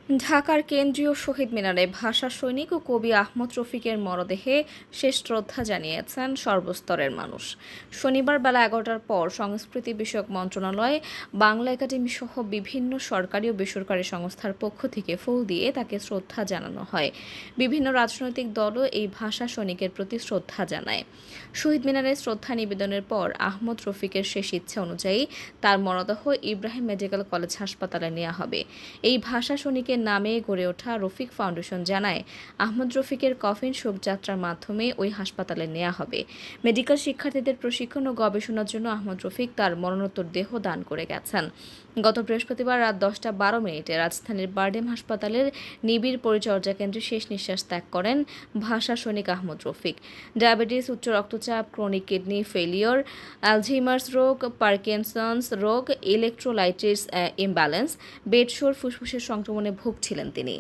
ঢাকার কেন্দ্রীয় শহীদ মিনারে ভাষা সৈনিক ও কবি আহমদ রফিকের মরদেহে শেষ শ্রদ্ধা জানিয়েছেন সর্বস্তরের মানুষ। শনিবার বেলা 11টার পর সংস্কৃতি বিষয়ক মন্ত্রণালয়, বাংলা একাডেমি সহ বিভিন্ন সরকারি ও বেসরকারি সংস্থার পক্ষ থেকে ফুল দিয়ে তাকে শ্রদ্ধা জানানো হয়। বিভিন্ন রাজনৈতিক দলও এই ভাষা সৈনিকের প্রতি শ্রদ্ধা জানায়। শহীদ মিনারে শ্রদ্ধা নিবেদনের পর আহমদ রফিকের শেষ ইচ্ছা অনুযায়ী তার মরদেহ ইব্রাহিম মেডিকেল কলেজ হাসপাতালে নেওয়া হবে। এই ভাষা সৈনিকের নামে গড়ে ওঠা রফিক ফাউন্ডেশন জানায়, আহমদ রফিকের কফিন শোভাযাত্রার মাধ্যমে ওই হাসপাতালে নেওয়া হবে। মেডিকেল শিক্ষার্থীদের প্রশিক্ষণ ও গবেষণার জন্য আহমদ রফিক তার মরণোত্তর দেহ দান করে গেছেন। গত বৃহস্পতিবার রাত 10টা 12 মিনিটে রাজধানীর বারডেম হাসপাতালের নিবিড় পরিচর্যা কেন্দ্রে শেষ নিঃশ্বাস ত্যাগ করেন ভাষা সৈনিক আহমদ রফিক। ডায়াবেটিস, উচ্চ রক্তচাপ, ক্রনিক কিডনি ফেলিওর, অ্যালঝেইমার্স রোগ, পার্কিনসন্স রোগ, ইলেকট্রোলাইটিস ইমব্যালেন্স, বেডশোর ফুসফুসের সংক্রমণে ভুগছিলেন তিনি।